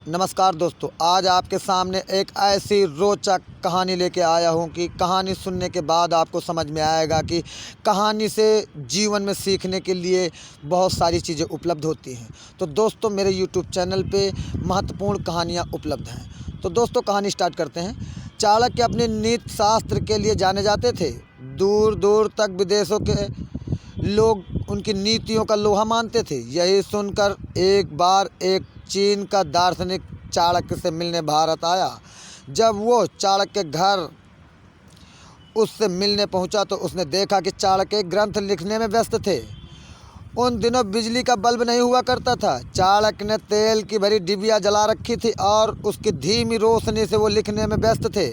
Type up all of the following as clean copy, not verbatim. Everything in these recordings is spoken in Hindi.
नमस्कार दोस्तों, आज आपके सामने एक ऐसी रोचक कहानी लेके आया हूँ कि कहानी सुनने के बाद आपको समझ में आएगा कि कहानी से जीवन में सीखने के लिए बहुत सारी चीज़ें उपलब्ध होती हैं। तो दोस्तों, मेरे YouTube चैनल पे महत्वपूर्ण कहानियाँ उपलब्ध हैं। तो दोस्तों, कहानी स्टार्ट करते हैं। चाणक्य अपने नीति शास्त्र के लिए जाने जाते थे। दूर दूर तक विदेशों के लोग उनकी नीतियों का लोहा मानते थे। यही सुनकर एक बार एक चीन का दार्शनिक चाणक्य से मिलने भारत आया। जब वो चाणक्य के घर उससे मिलने पहुंचा तो उसने देखा कि चाणक्य ग्रंथ लिखने में व्यस्त थे। उन दिनों बिजली का बल्ब नहीं हुआ करता था। चाणक्य ने तेल की भरी डिबिया जला रखी थी और उसकी धीमी रोशनी से वो लिखने में व्यस्त थे।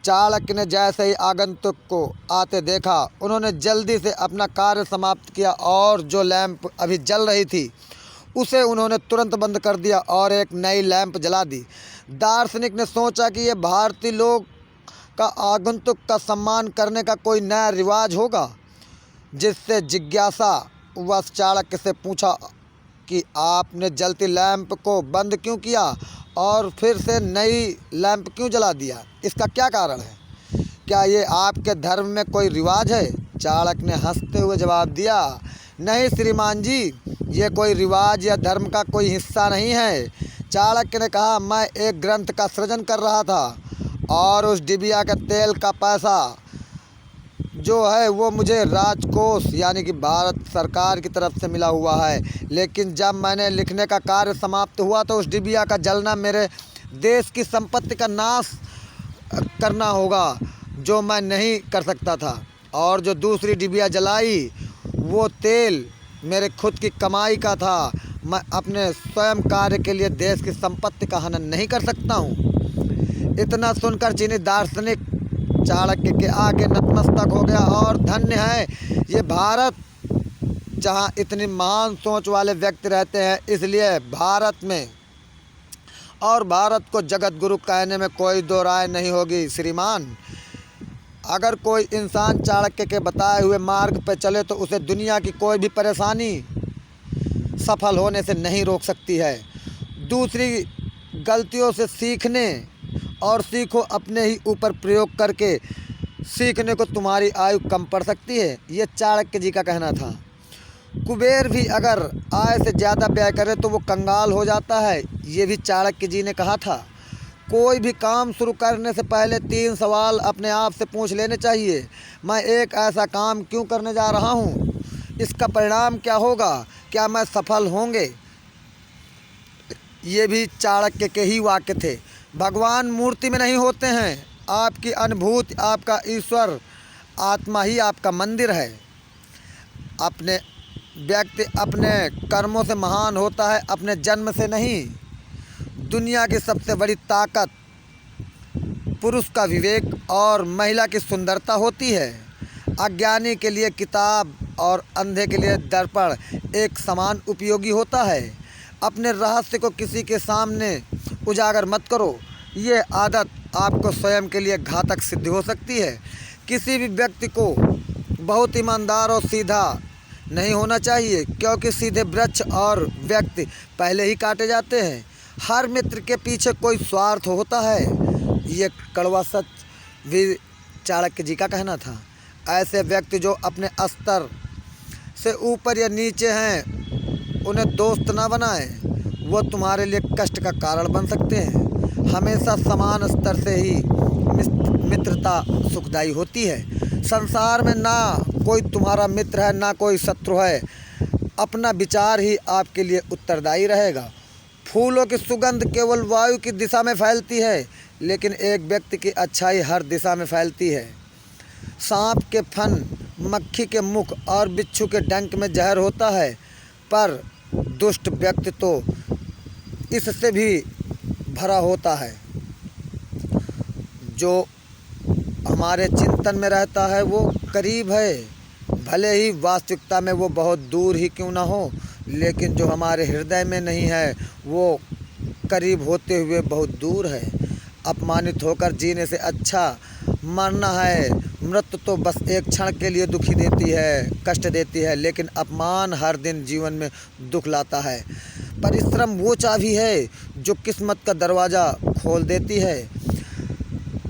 चाणक्य ने जैसे ही आगंतुक को आते देखा, उन्होंने जल्दी से अपना कार्य समाप्त किया और जो लैंप अभी जल रही थी उसे उन्होंने तुरंत बंद कर दिया और एक नई लैंप जला दी। दार्शनिक ने सोचा कि यह भारतीय लोग का आगंतुक का सम्मान करने का कोई नया रिवाज होगा, जिससे जिज्ञासा वश चाणक्य से पूछा कि आपने जलती लैंप को बंद क्यों किया और फिर से नई लैंप क्यों जला दिया? इसका क्या कारण है? क्या ये आपके धर्म में कोई रिवाज है? चाणक्य ने हंसते हुए जवाब दिया, नहीं श्रीमान जी, ये कोई रिवाज या धर्म का कोई हिस्सा नहीं है। चाणक्य ने कहा, मैं एक ग्रंथ का सृजन कर रहा था और उस डिबिया के तेल का पैसा जो है वो मुझे राजकोष यानी कि भारत सरकार की तरफ से मिला हुआ है। लेकिन जब मैंने लिखने का कार्य समाप्त हुआ तो उस डिबिया का जलना मेरे देश की संपत्ति का नाश करना होगा, जो मैं नहीं कर सकता था। और जो दूसरी डिबिया जलाई वो तेल मेरे खुद की कमाई का था। मैं अपने स्वयं कार्य के लिए देश की संपत्ति का हनन नहीं कर सकता हूँ। इतना सुनकर चीनी दार्शनिक चाणक्य के आगे नतमस्तक हो गया और धन्य है ये भारत, जहाँ इतनी महान सोच वाले व्यक्ति रहते हैं। इसलिए भारत में और भारत को जगत गुरु कहने में कोई दो राय नहीं होगी श्रीमान। अगर कोई इंसान चाणक्य के बताए हुए मार्ग पर चले तो उसे दुनिया की कोई भी परेशानी सफल होने से नहीं रोक सकती है। दूसरी गलतियों से सीखने और सीखो अपने ही ऊपर प्रयोग करके सीखने को तुम्हारी आयु कम पड़ सकती है। ये चाणक्य जी का कहना था। कुबेर भी अगर आय से ज़्यादा व्यय करे तो वो कंगाल हो जाता है, ये भी चाणक्य जी ने कहा था। कोई भी काम शुरू करने से पहले 3 सवाल अपने आप से पूछ लेने चाहिए। मैं एक ऐसा काम क्यों करने जा रहा हूँ? इसका परिणाम क्या होगा? क्या मैं सफल होंगे? ये भी चाणक्य के ही वाक्य थे। भगवान मूर्ति में नहीं होते हैं। आपकी अनुभूति, आपका ईश्वर, आत्मा ही आपका मंदिर है। अपने व्यक्ति अपने कर्मों से महान होता है, अपने जन्म से नहीं। दुनिया की सबसे बड़ी ताकत पुरुष का विवेक और महिला की सुंदरता होती है। अज्ञानी के लिए किताब और अंधे के लिए दर्पण एक समान उपयोगी होता है। अपने रहस्य को किसी के सामने उजागर मत करो। ये आदत आपको स्वयं के लिए घातक सिद्ध हो सकती है। किसी भी व्यक्ति को बहुत ईमानदार और सीधा नहीं होना चाहिए, क्योंकि सीधे वृक्ष और व्यक्ति पहले ही काटे जाते हैं। हर मित्र के पीछे कोई स्वार्थ होता है। ये कड़वा सच भी चाणक्य जी का कहना था। ऐसे व्यक्ति जो अपने स्तर से ऊपर या नीचे हैं, उन्हें दोस्त ना बनाएं। वो तुम्हारे लिए कष्ट का कारण बन सकते हैं। हमेशा समान स्तर से ही मित्रता सुखदायी होती है। संसार में ना कोई तुम्हारा मित्र है, ना कोई शत्रु है। अपना विचार ही आपके लिए उत्तरदायी रहेगा। फूलों की सुगंध केवल वायु की दिशा में फैलती है, लेकिन एक व्यक्ति की अच्छाई हर दिशा में फैलती है। सांप के फन, मक्खी के मुख और बिच्छू के डंक में जहर होता है, पर दुष्ट व्यक्ति तो इससे भी भरा होता है। जो हमारे चिंतन में रहता है वो करीब है, भले ही वास्तविकता में वो बहुत दूर ही क्यों ना हो। लेकिन जो हमारे हृदय में नहीं है वो करीब होते हुए बहुत दूर है। अपमानित होकर जीने से अच्छा मरना है। मृत्यु तो बस एक क्षण के लिए दुखी देती है, कष्ट देती है, लेकिन अपमान हर दिन जीवन में दुख लाता है। परिश्रम वो चाबी है जो किस्मत का दरवाज़ा खोल देती है।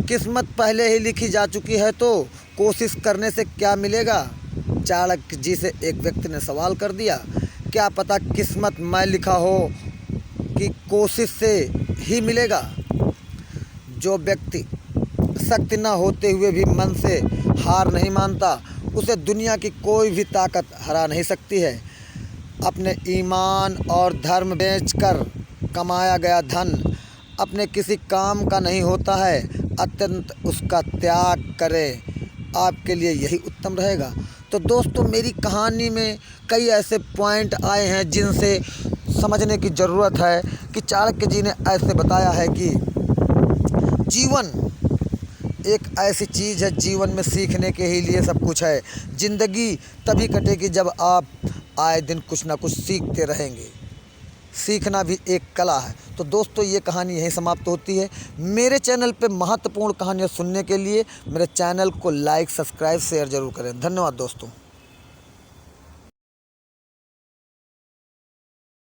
किस्मत पहले ही लिखी जा चुकी है तो कोशिश करने से क्या मिलेगा? चाणक्य जी से एक व्यक्ति ने सवाल कर दिया। क्या पता किस्मत में लिखा हो कि कोशिश से ही मिलेगा। जो व्यक्ति शक्ति न होते हुए भी मन से हार नहीं मानता, उसे दुनिया की कोई भी ताकत हरा नहीं सकती है। अपने ईमान और धर्म बेचकर कमाया गया धन अपने किसी काम का नहीं होता है। अत्यंत उसका त्याग करें, आपके लिए यही उत्तम रहेगा। तो दोस्तों, मेरी कहानी में कई ऐसे पॉइंट आए हैं जिनसे समझने की ज़रूरत है कि चाणक्य जी ने ऐसे बताया है कि जीवन एक ऐसी चीज़ है, जीवन में सीखने के ही लिए सब कुछ है। ज़िंदगी तभी कटेगी जब आप आए दिन कुछ ना कुछ सीखते रहेंगे। सीखना भी एक कला है। तो दोस्तों, ये कहानी यहीं समाप्त होती है। मेरे चैनल पे महत्वपूर्ण कहानियाँ सुनने के लिए मेरे चैनल को लाइक, सब्सक्राइब, शेयर ज़रूर करें। धन्यवाद दोस्तों।